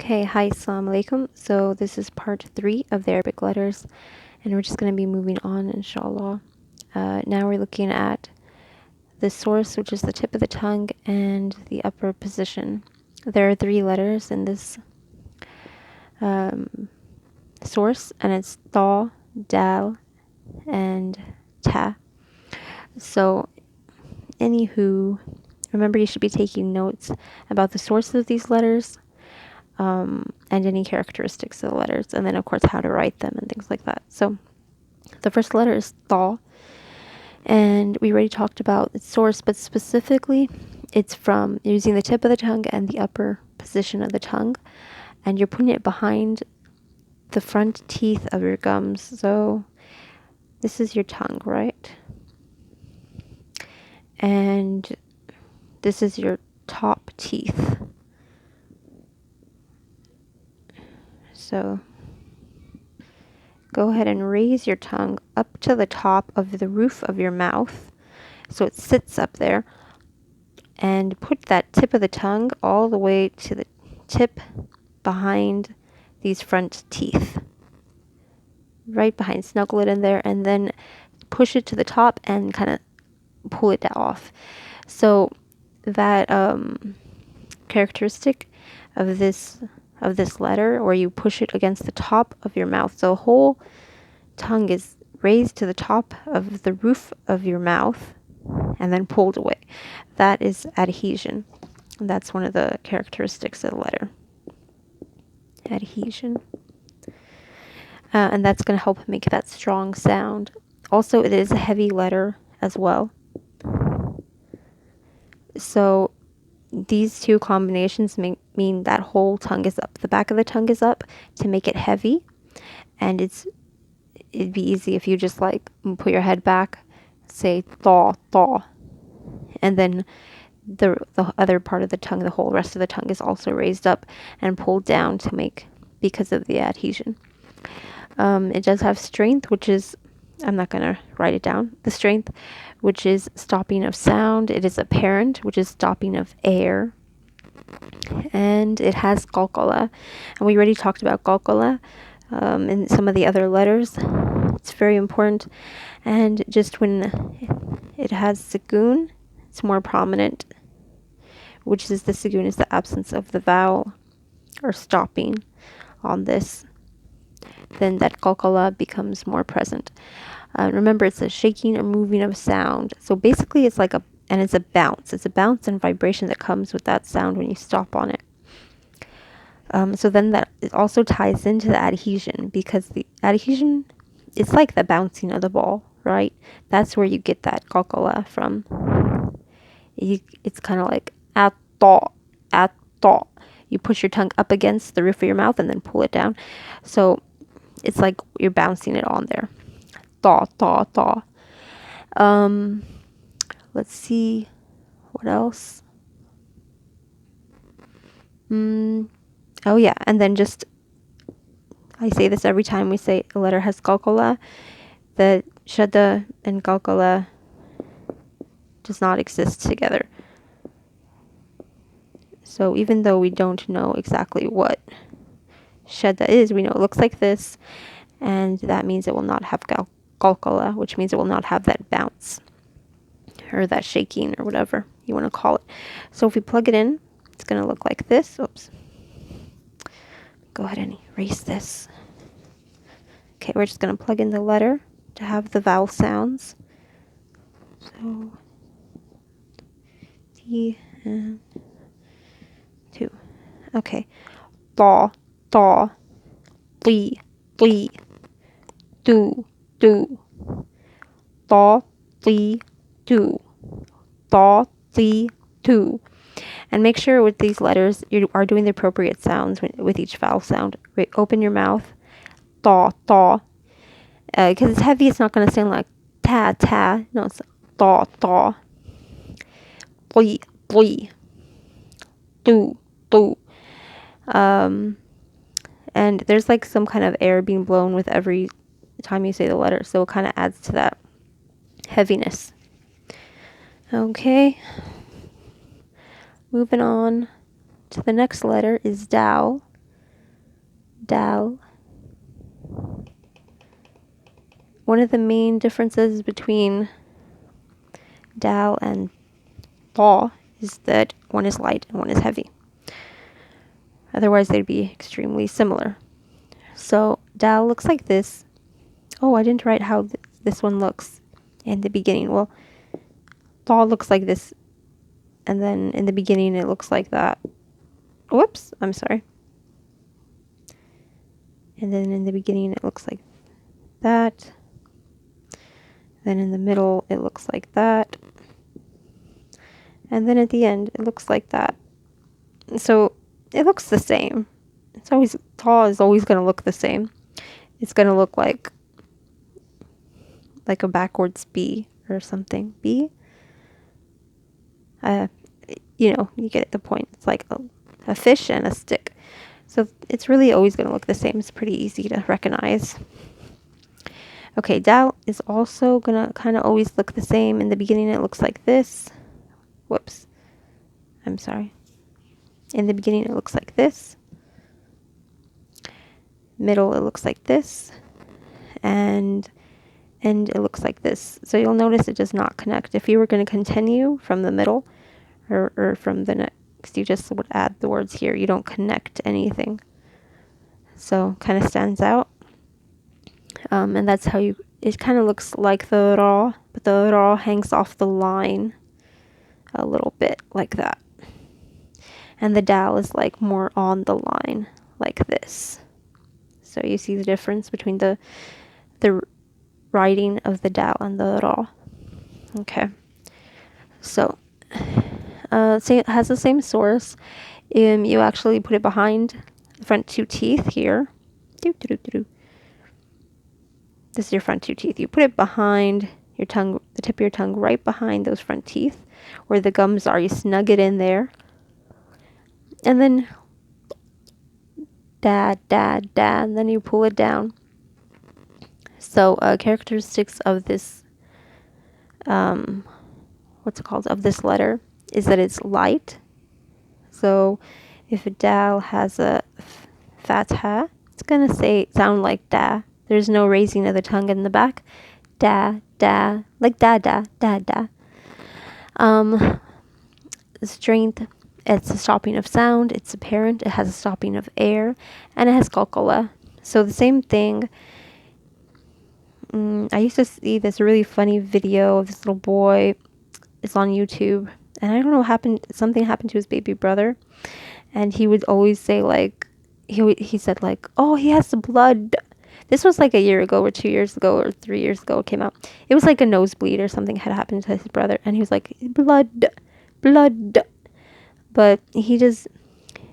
Okay, hi, assalamu alaikum. So this is part 3 of the Arabic letters, and we're just going to be moving on, inshallah. Now we're looking at the source, which is the tip of the tongue, and the upper position. There are 3 letters in this source, and it's ta, dal, and ta. So, anywho, remember you should be taking notes about the sources of these letters, and any characteristics of the letters, and then of course how to write them and things like that. So the first letter is ta, and we already talked about its source, but specifically it's from using the tip of the tongue and the upper position of the tongue, and you're putting it behind the front teeth of your gums. So this is your tongue, right? And this is your top teeth. So go ahead and raise your tongue up to the top of the roof of your mouth so it sits up there, and put that tip of the tongue all the way to the tip behind these front teeth. Right behind, snuggle it in there, and then push it to the top and kind of pull it off. So that characteristic of this letter, where you push it against the top of your mouth, so the whole tongue is raised to the top of the roof of your mouth and then pulled away. That is adhesion. And that's one of the characteristics of the letter. Adhesion. And that's going to help make that strong sound. Also, it is a heavy letter as well. So these two combinations mean that whole tongue is up. The back of the tongue is up to make it heavy. And it'd be easy if you just like put your head back, say thaw, thaw. And then the other part of the tongue, the whole rest of the tongue is also raised up and pulled down to make, because of the adhesion. It does have strength, which is, I'm not going to write it down, the strength, which is stopping of sound. It is apparent, which is stopping of air. And it has qalqala. And we already talked about qalqala in some of the other letters. It's very important. And just when it has sukoon, it's more prominent, which is the sukoon is the absence of the vowel or stopping on this. Then that qalqala becomes more present. Remember, it's a shaking or moving of sound. So basically, it's like it's a bounce. It's a bounce and vibration that comes with that sound when you stop on it. So then that it also ties into the adhesion, because the adhesion, it's like the bouncing of the ball, right? That's where you get that qalqala from. It's kind of like at thought. You push your tongue up against the roof of your mouth and then pull it down. So it's like you're bouncing it on there. Thaw. Let's see. What else? Oh yeah, and then just, I say this every time we say a letter has qalqala. The shadda and qalqala does not exist together. So even though we don't know exactly what shadda is, we know it looks like this, and that means it will not have qalqala, which means it will not have that bounce or that shaking or whatever you want to call it. So if we plug it in, it's going to look like this. Oops. Go ahead and erase this. Okay, we're just going to plug in the letter to have the vowel sounds. So, T and 2. Okay. Thaw, li, do, thaw, li, do, thaw, li, do. And make sure with these letters you are doing the appropriate sounds with each vowel sound. Open your mouth. Thaw. Because it's heavy, it's not going to sound like ta. No, it's thaw. Blee. Do. And there's like some kind of air being blown with every time you say the letter, so it kind of adds to that heaviness. Okay. Moving on to the next letter is dal. dal. One of the main differences between dal and thaw is that one is light and one is heavy. Otherwise, they'd be extremely similar. So dal looks like this. Oh, I didn't write how this one looks in the beginning. Well, thaw looks like this, and then in the beginning it looks like that. Whoops, I'm sorry. And then in the beginning it looks like that. Then in the middle it looks like that. And then at the end it looks like that. So it looks the same. It's always, thaw is always going to look the same. It's going to look like a backwards B or something. B? You get the point. It's like a fish and a stick. So it's really always going to look the same. It's pretty easy to recognize. Okay, dal is also going to kind of always look the same. In the beginning it looks like this. Whoops. I'm sorry. In the beginning it looks like this. Middle it looks like this. And it looks like this. So you'll notice it does not connect. If you were going to continue from the middle or from the next, you just would add the words here. You don't connect anything. So kind of stands out. And that's how it kind of looks like the raw, but the raw hangs off the line a little bit like that. And the dal is like more on the line like this. So you see the difference between the writing of the dal and the raw. Okay. So, it has the same source. You actually put it behind the front two teeth here. This is your front two teeth. You put it behind your tongue, the tip of your tongue, right behind those front teeth, where the gums are. You snug it in there. And then da, da, da, and then you pull it down. So, characteristics of this, of this letter is that it's light. So, if a dal has a fatha, it's going to sound like da. There's no raising of the tongue in the back. Da, da, like da, da, da, da. Strength, it's a stopping of sound. It's apparent. It has a stopping of air. And it has qalqala. So the same thing. I used to see this really funny video of this little boy. It's on YouTube. And I don't know what happened. Something happened to his baby brother. And he would always say like, he said like, oh, he has the blood. This was like a year ago or 2 years ago or 3 years ago it came out. It was like a nosebleed or something had happened to his brother. And he was like, blood. But he just,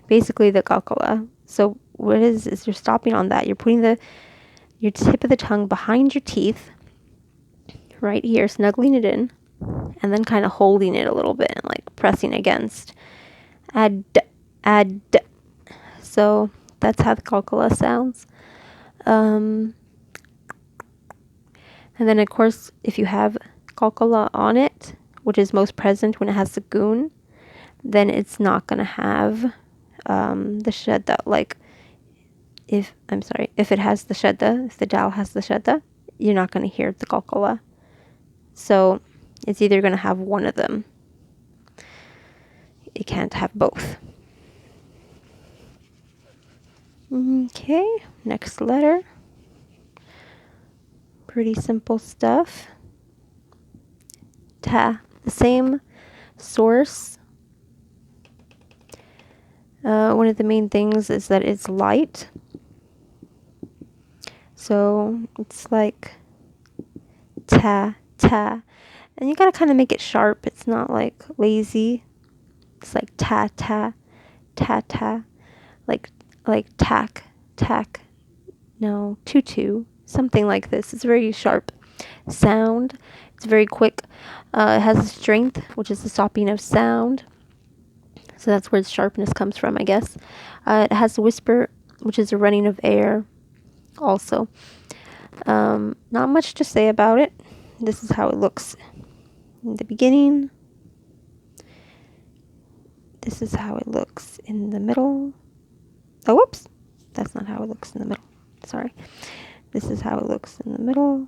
basically the qalqala. So what it is you're stopping on that. You're putting your tip of the tongue behind your teeth, right here, snuggling it in, and then kind of holding it a little bit and like pressing against. Ad. So that's how the qalqala sounds. And then of course, if you have qalqala on it, which is most present when it has sukoon, then it's not going to have the shadda. Like, if it has the shadda, if the dal has the shadda, you're not going to hear the qalqala. So it's either going to have one of them. It can't have both. Okay, next letter. Pretty simple stuff. Ta, the same source. One of the main things is that it's light. So it's like ta. And you gotta kind of make it sharp. It's not like lazy. It's like ta. Like tack. No, tutu. Something like this. It's very sharp sound. It's very quick. It has a strength, which is the stopping of sound. So that's where its sharpness comes from, I guess. It has a whisper, which is a running of air also. Not much to say about it. This is how it looks in the beginning. This is how it looks in the middle. Oh, whoops. That's not how it looks in the middle. Sorry. This is how it looks in the middle.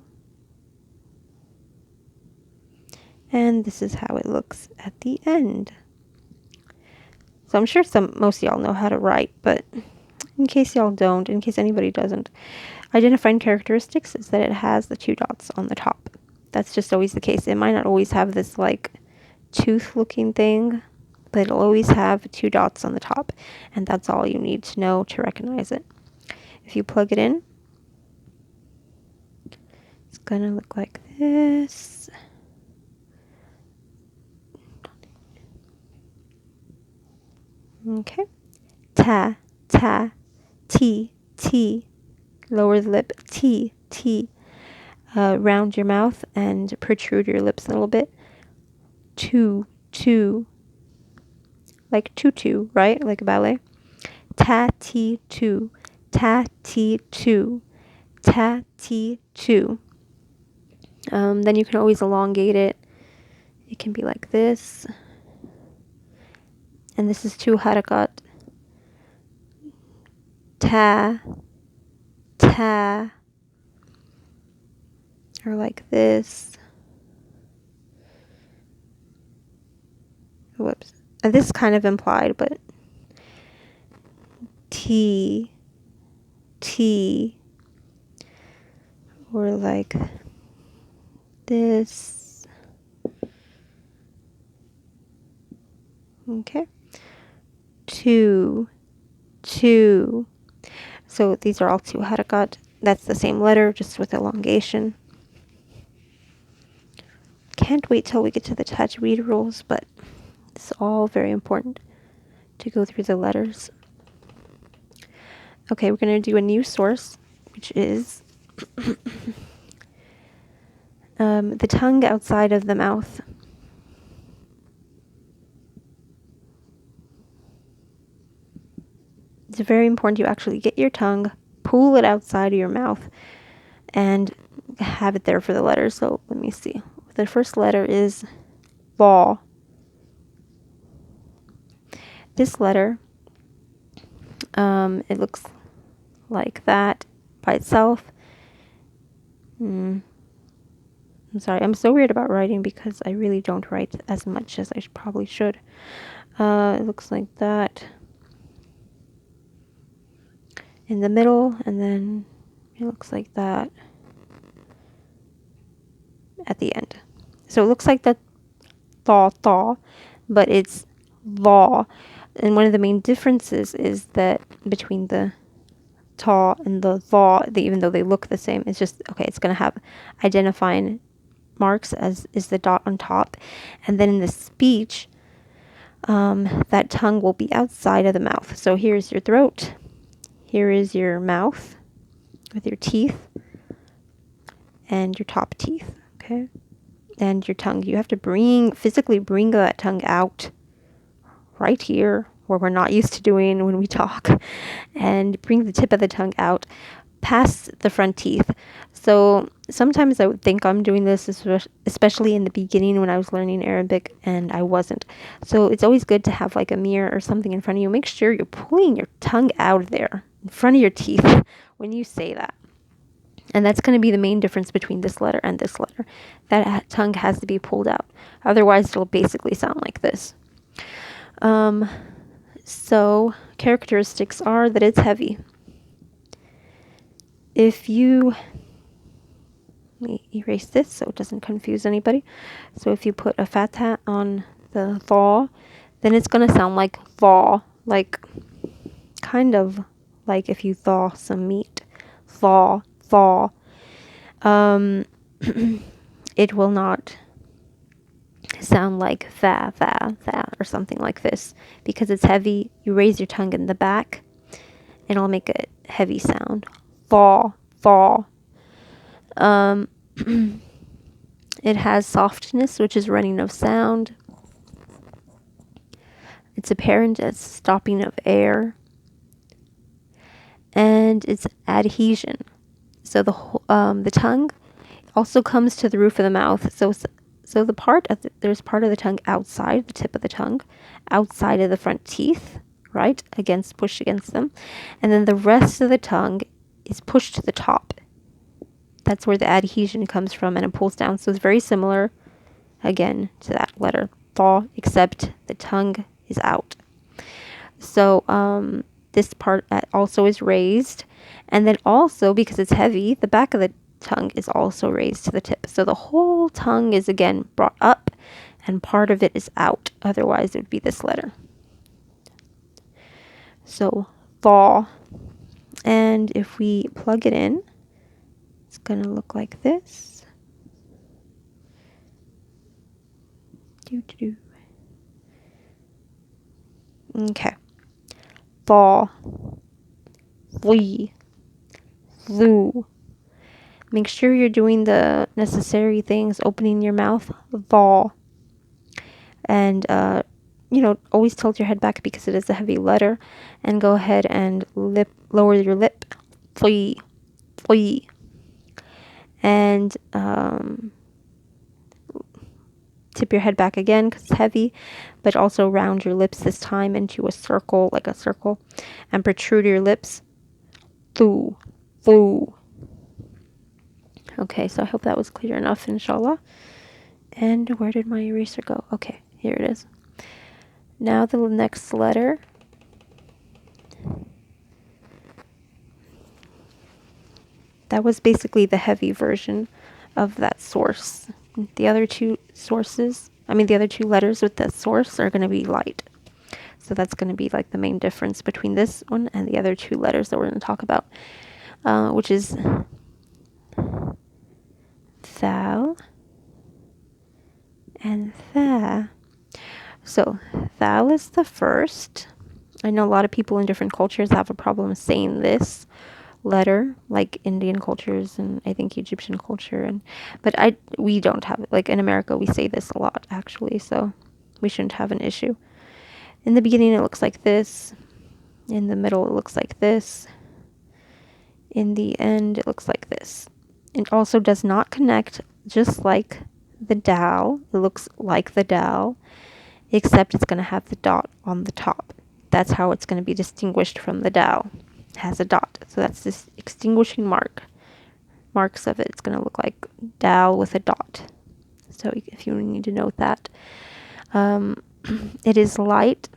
And this is how it looks at the end. So I'm sure most of y'all know how to write, but in case y'all don't, in case anybody doesn't, identifying characteristics is that it has the 2 dots on the top. That's just always the case. It might not always have this like tooth looking thing, but it'll always have 2 dots on the top, and that's all you need to know to recognize it. If you plug it in, it's gonna look like this. Okay. Ta, ta, T, T. Lower the lip, T, T. Round your mouth and protrude your lips a little bit. Tu, tu. Like tutu, right? Like a ballet. Ta, ti, tu. Ta, ti, tu. Ta, ti, tu. Then you can always elongate it. It can be like this. And this is 2 harakat. Ta, ta. Or like this. Whoops. This is kind of implied, but T, T. Or like this. Okay. 2, 2. So these are all 2 harakat. That's the same letter, just with elongation. Can't wait till we get to the tajweed rules, but it's all very important to go through the letters. Okay, we're going to do a new source, which is the tongue outside of the mouth. It's very important you actually get your tongue, pull it outside of your mouth, and have it there for the letters. So let me see. The first letter is Ba. This letter, it looks like that by itself. I'm sorry, I'm so weird about writing because I really don't write as much as I probably should. It looks like that in the middle, and then it looks like that at the end. So it looks like the thaw, but it's law. And one of the main differences is that between the ta and the thaw, even though they look the same, it's just, okay, it's going to have identifying marks as is the dot on top. And then in the speech, that tongue will be outside of the mouth. So here's your throat. Here is your mouth with your teeth and your top teeth, okay? And your tongue. You have to physically bring that tongue out right here where we're not used to doing when we talk, and bring the tip of the tongue out past the front teeth. So sometimes I would think I'm doing this, especially in the beginning when I was learning Arabic, and I wasn't. So it's always good to have like a mirror or something in front of you. Make sure you're pulling your tongue out of there in front of your teeth when you say that. And that's going to be the main difference between this letter and this letter. That tongue has to be pulled out. Otherwise, it'll basically sound like this. So characteristics are that it's heavy. If you, let me erase this so it doesn't confuse anybody. So if you put a fatha on the thaw, then it's going to sound like thaw, like kind of like if you thaw some meat. Thaw. It will not sound like tha, or something like this. Because it's heavy, you raise your tongue in the back, and it'll make a heavy sound. Thaw. It has softness, which is running of sound. It's apparent as stopping of air. And it's adhesion. So the tongue also comes to the roof of the mouth. So there's part of the tongue outside the tip of the tongue, outside of the front teeth, right? Push against them. And then the rest of the tongue is pushed to the top. That's where the adhesion comes from, and it pulls down. So it's very similar, again, to that letter thaw, except the tongue is out. So this part also is raised. And then also, because it's heavy, the back of the tongue is also raised to the tip. So the whole tongue is, again, brought up, and part of it is out. Otherwise, it would be this letter. So thaw. And if we plug it in, it's going to look like this. Doo-doo-doo. Okay. Thaw. Flee. Flew. Make sure you're doing the necessary things, opening your mouth. Thaw. And, always tilt your head back because it is a heavy letter. And go ahead and lower your lip. Flee. Flee. And tip your head back again because it's heavy, but also round your lips this time into a circle, like a circle, and protrude your lips. Foo. Foo. Okay, so I hope that was clear enough, inshallah. And where did my eraser go? Okay, here it is. Now the next letter. That was basically the heavy version of that source. The other two letters with the source are going to be light. So that's going to be like the main difference between this one and the other two letters that we're going to talk about, which is thou and tha. So thou is the first. I know a lot of people in different cultures have a problem saying this letter, like Indian cultures and I think Egyptian culture, but we don't have it. Like in America, we say this a lot actually, so we shouldn't have an issue. In the beginning, it looks like this. In the middle, it looks like this. In the end, it looks like this. It also does not connect, just like the dal. It looks like the dal, except it's going to have the dot on the top. That's how it's going to be distinguished from the dal. It has a dot. So that's this extinguishing marks of it. It's going to look like dal with a dot. So if you need to note that. It is light.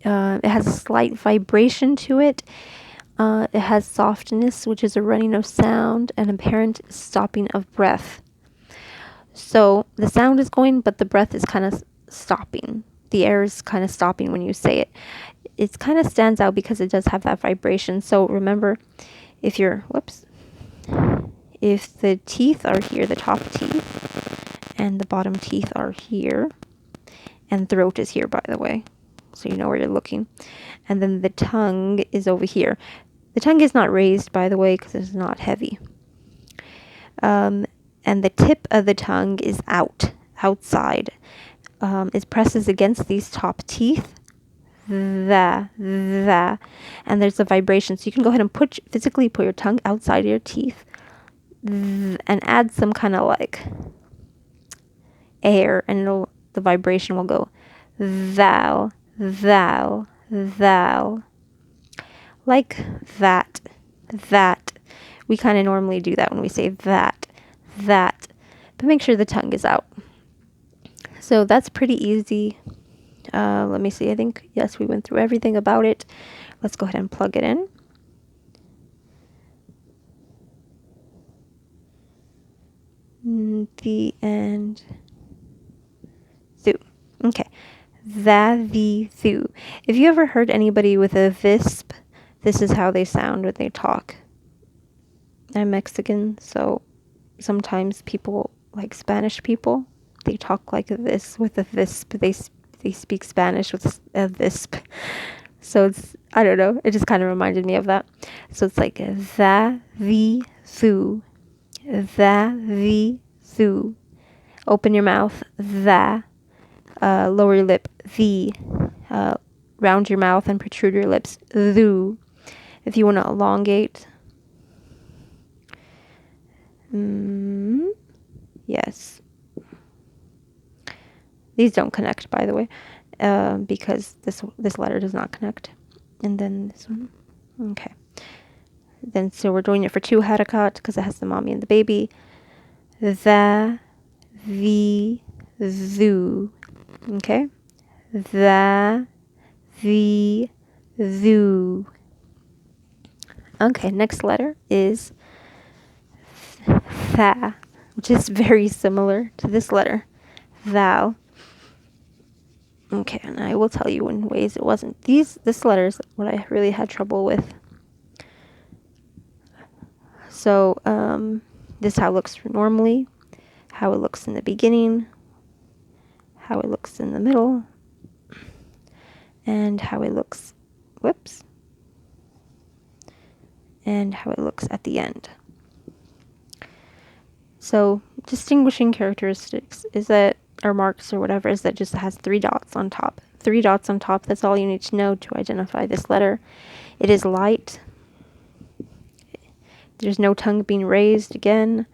It has a slight vibration to it. It has softness, which is a running of sound, and apparent stopping of breath. So the sound is going, but the breath is kind of stopping. The air is kind of stopping when you say it. It kind of stands out because it does have that vibration. So remember, if the teeth are here, the top teeth, and the bottom teeth are here, and throat is here, by the way, so you know where you're looking. And then the tongue is over here. The tongue is not raised, by the way, because it's not heavy. And the tip of the tongue is outside. It presses against these top teeth. And there's a vibration. So you can go ahead and physically put your tongue outside of your teeth and add some kind of like air, and the vibration will go thou, thou, thou. Like that. We kind of normally do that when we say that. But make sure the tongue is out. So that's pretty easy. Let me see. I think, yes, we went through everything about it. Let's go ahead and plug it in. The end. Thu. Okay. Thu. If you ever heard anybody with a visp, this is how they sound when they talk. I'm Mexican, so sometimes people, like Spanish people, they talk like this with a visp. They speak Spanish with a visp. So it's, I don't know, it just kind of reminded me of that. So it's like thu. Thu. Open your mouth, lower your lip, round your mouth and protrude your lips, thu. If you want to elongate, yes. These don't connect, by the way. because this letter does not connect. And then this one. Okay. Then so we're doing it for 2 harakat because it has the mommy and the baby. The, thu. Okay. The, thu. Okay, next letter is tha, which is very similar to this letter, thou. Okay, and I will tell you in ways it wasn't. This letter is what I really had trouble with. So, this is how it looks normally, how it looks in the beginning, how it looks in the middle, and how it looks, and how it looks at the end. So, distinguishing characteristics is that, or marks or whatever, is that just has 3 dots on top. 3 dots on top, that's all you need to know to identify this letter. It is light. There's no tongue being raised again.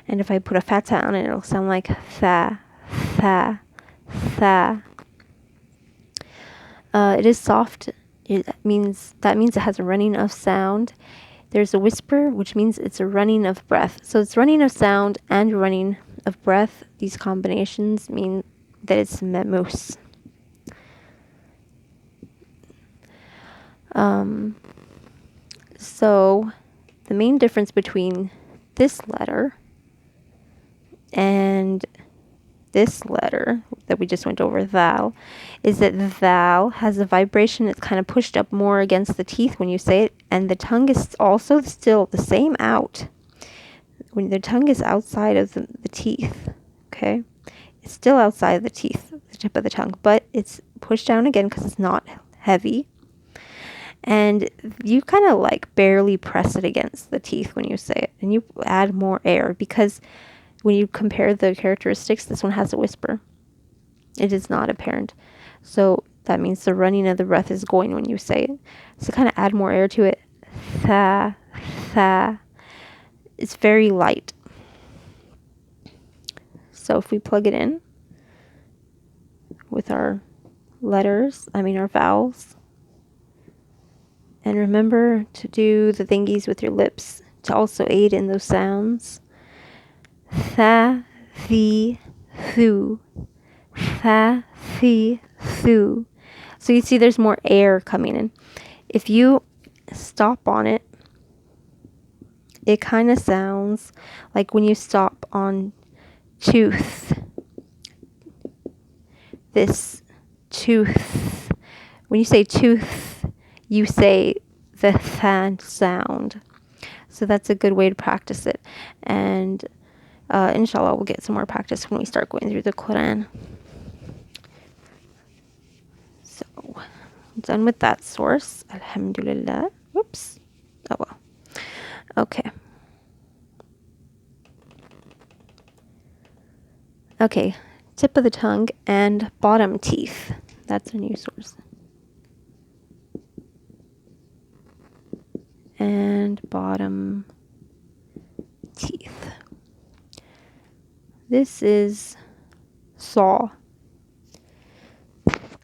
And if I put a fatha on it, it'll sound like tha, tha, tha. It is soft. That means it has a running of sound. There's a whisper, which means it's a running of breath. So it's running of sound and running of breath. These combinations mean that it's memus. So the main difference between this letter and this letter that we just went over, thou, is that thou has a vibration. It's kind of pushed up more against the teeth when you say it, and the tongue is also still the same out. When the tongue is outside of the teeth, okay? It's still outside of the teeth, the tip of the tongue, but it's pushed down again because it's not heavy. And you kind of like barely press it against the teeth when you say it, and you add more air because when you compare the characteristics, this one has a whisper. It is not apparent. So that means the running of the breath is going when you say it. So kind of add more air to it. Tha, tha. It's very light. So if we plug it in with our our vowels, and remember to do the thingies with your lips to also aid in those sounds. Tha, thi, thu. Tha, thi, thu. So you see there's more air coming in. If you stop on it, it kind of sounds like when you stop on tooth. This tooth. When you say tooth, you say the than sound. So that's a good way to practice it. And inshallah, we'll get some more practice when we start going through the Quran. So, done with that source. Alhamdulillah. Whoops. Oh well. Okay. Okay. Tip of the tongue and bottom teeth. That's a new source. And bottom teeth. This is saw.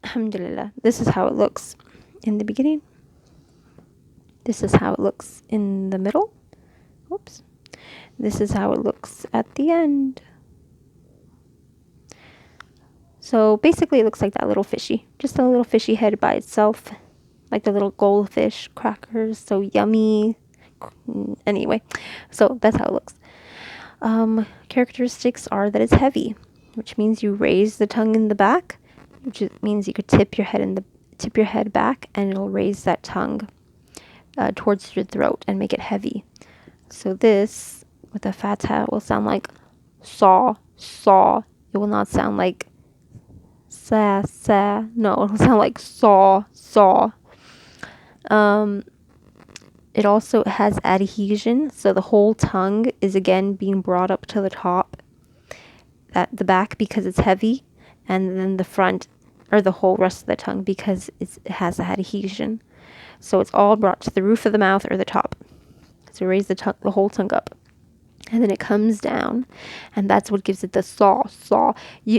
Alhamdulillah. This is how it looks in the beginning. This is how it looks in the middle. Whoops. This is how it looks at the end. So basically it looks like that little fishy. Just a little fishy head by itself. Like the little goldfish crackers. So yummy. Anyway. So that's how it looks. Characteristics are that it's heavy, which means you raise the tongue in the back, which means you could tip your head back, and it'll raise that tongue towards your throat and make it heavy. So this with a fatha will sound like saw, saw. It will not sound like sa, sa. No, it will sound like saw, saw. It also has adhesion, so the whole tongue is again being brought up to the top, at the back because it's heavy, and then the front, or the whole rest of the tongue because it has adhesion. So it's all brought to the roof of the mouth or the top. So raise the whole tongue up, and then it comes down, and that's what gives it the saw, saw.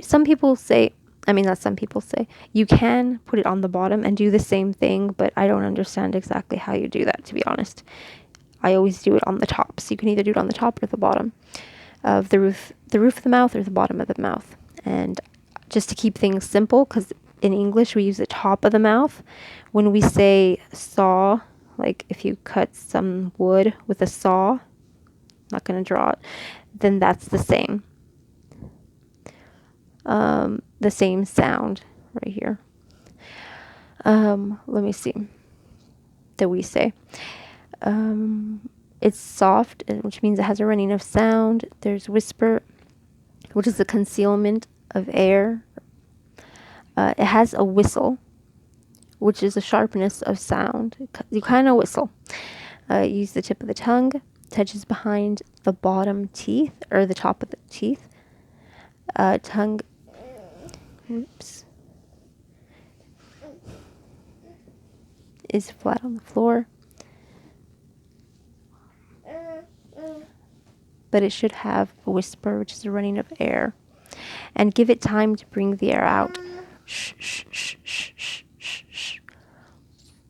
Some people say, I mean, that's some people say. You can put it on the bottom and do the same thing, but I don't understand exactly how you do that, to be honest. I always do it on the top. So you can either do it on the top or the bottom of the roof of the mouth or the bottom of the mouth. And just to keep things simple, because in English we use the top of the mouth. When we say saw, like if you cut some wood with a saw, not going to draw it, then that's the same. The same sound right here. Let me see. That we say. It's soft, which means it has a running of sound. There's whisper, which is the concealment of air. It has a whistle, which is a sharpness of sound. You kind of whistle. Use the tip of the tongue, touches behind the bottom teeth, or the top of the teeth. Tongue, oops, is flat on the floor. But it should have a whisper, which is a running of air. And give it time to bring the air out. Shh, shh, shh, shh, shh, shh, shh.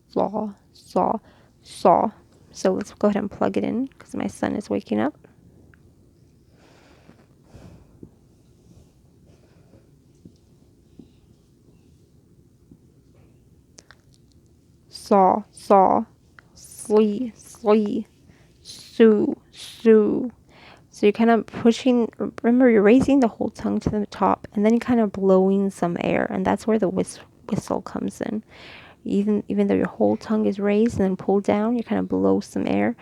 Saw, saw, saw. So let's go ahead and plug it in because my son is waking up. Saw, saw, slee, slee, sue, sue. So you're kind of pushing, remember you're raising the whole tongue to the top and then you're kind of blowing some air, and that's where the whistle comes in. Even though your whole tongue is raised and then pulled down, you kind of blow some air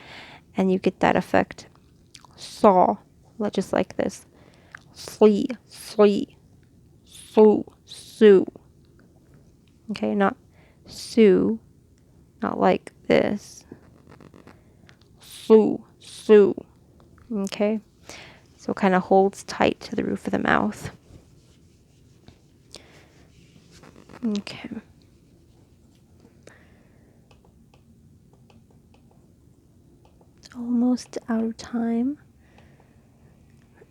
and you get that effect. Saw, just like this. Slee, slee, sue, sue. Okay, not sue, not like this. Sue, sue. Okay, so it kind of holds tight to the roof of the mouth. Okay. Almost out of time.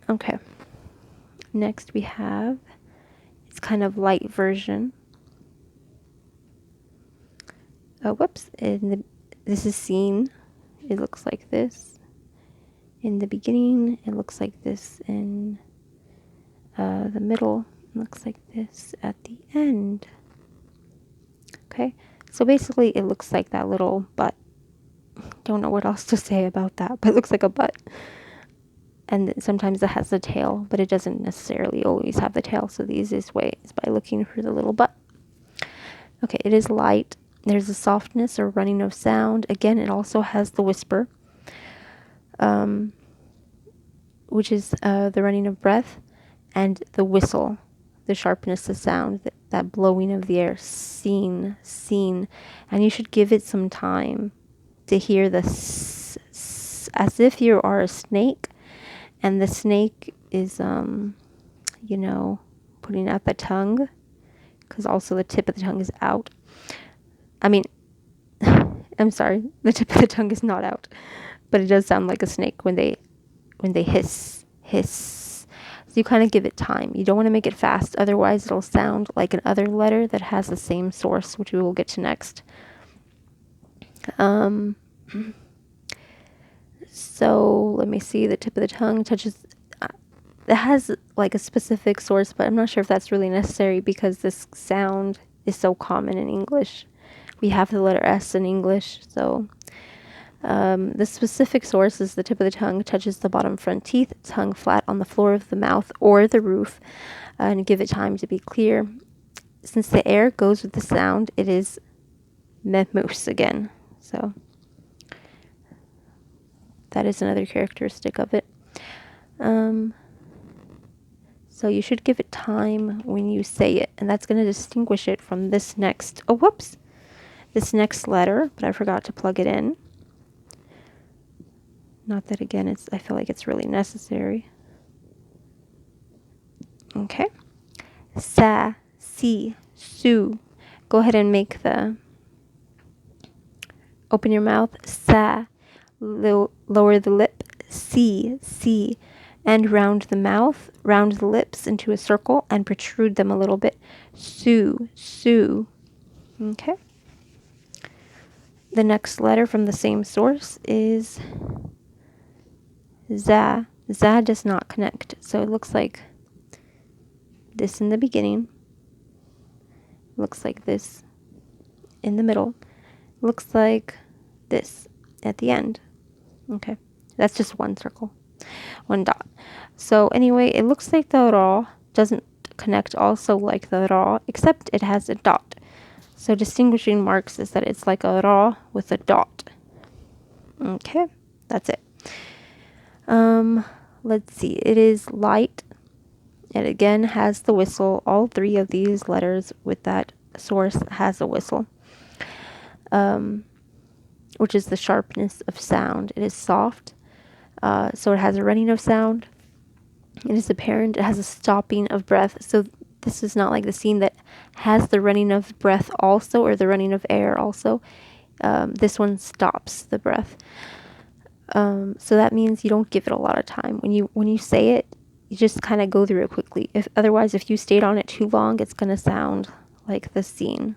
Okay. Next we have, it's kind of light version. Oh, whoops. This is seen. It looks like this. In the beginning, it looks like this. In the middle, it looks like this at the end. Okay. So basically, it looks like that little butt. Don't know what else to say about that, but it looks like a butt. And sometimes it has a tail, but it doesn't necessarily always have the tail. So the easiest way is by looking for the little butt. Okay, it is light. There's a softness or running of sound. Again, it also has the whisper, which is the running of breath, and the whistle, the sharpness of sound, that blowing of the air. Seen, seen. And you should give it some time to hear the as if you are a snake, and the snake is, putting out the tongue, because also the tip of the tongue is out. I mean, I'm sorry, the tip of the tongue is not out, but it does sound like a snake when they hiss, hiss. So you kind of give it time. You don't want to make it fast, otherwise it'll sound like another letter that has the same source, which we will get to next. So let me see, the tip of the tongue touches, it has like a specific source, but I'm not sure if that's really necessary because this sound is so common in English. We have the letter S in English, so the specific source is the tip of the tongue touches the bottom front teeth, tongue flat on the floor of the mouth or the roof, and give it time to be clear. Since the air goes with the sound, it is memoose again. So that is another characteristic of it. So you should give it time when you say it, and that's going to distinguish it from this next, this next letter, but I forgot to plug it in. Not that, again, I feel like it's really necessary. Okay. Sa, si, su. Go ahead and open your mouth. Sa, lower the lip. Si, si. and round the mouth, round the lips into a circle, and protrude them a little bit. Su, su. Okay. The next letter from the same source is za. Za does not connect, so it looks like this in the beginning, looks like this in the middle, looks like this at the end. Okay, that's just one circle, one dot. So anyway, it looks like the ra doesn't connect also like the ra, except it has a dot. So distinguishing marks is that it's like a ra with a dot. Okay, that's it. Let's see. It is light. It again has the whistle. All three of these letters with that source has a whistle, which is the sharpness of sound. It is soft, so it has a running of sound. It is apparent. It has a stopping of breath. So this is not like the scene that has the running of breath also, or the running of air also. This one stops the breath. So that means you don't give it a lot of time. When you say it, you just kind of go through it quickly. Otherwise, if you stayed on it too long, it's going to sound like the scene.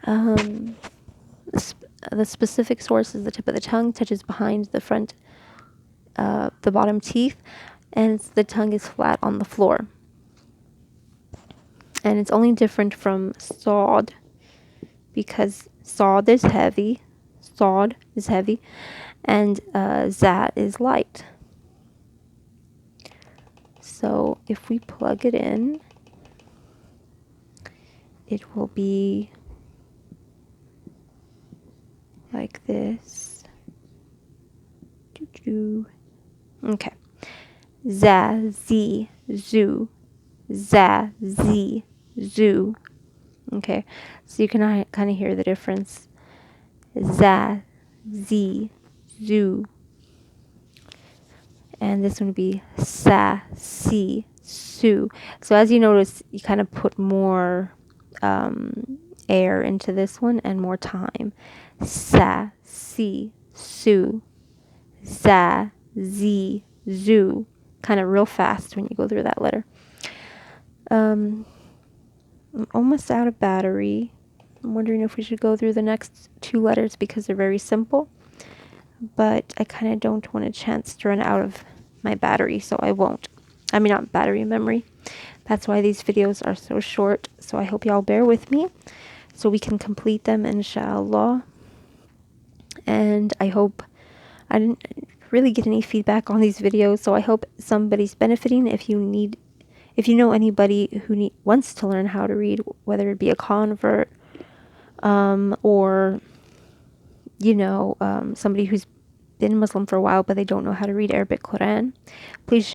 The specific source is the tip of the tongue, touches behind the front, the bottom teeth, and the tongue is flat on the floor. And it's only different from sawed because sawed is heavy, and zat is light. So if we plug it in, it will be like this. Okay. Za, zi, zoo. Za, zi, zoo. Okay. So you can kind of hear the difference. Za, zi, zoo. And this one would be sa, si, su. So as you notice, you kind of put more air into this one and more time. Sa, si, su. Za, zi, zoo. Kind of real fast when you go through that letter. I'm almost out of battery. I'm wondering if we should go through the next two letters because they're very simple. But I kind of don't want a chance to run out of my battery, so I won't. I mean, not battery, memory. That's why these videos are so short. So I hope y'all bear with me so we can complete them, inshallah. And I hope I didn't really get any feedback on these videos, so I hope somebody's benefiting. If you know anybody who wants to learn how to read, whether it be a convert or somebody who's been Muslim for a while but they don't know how to read Arabic Quran, please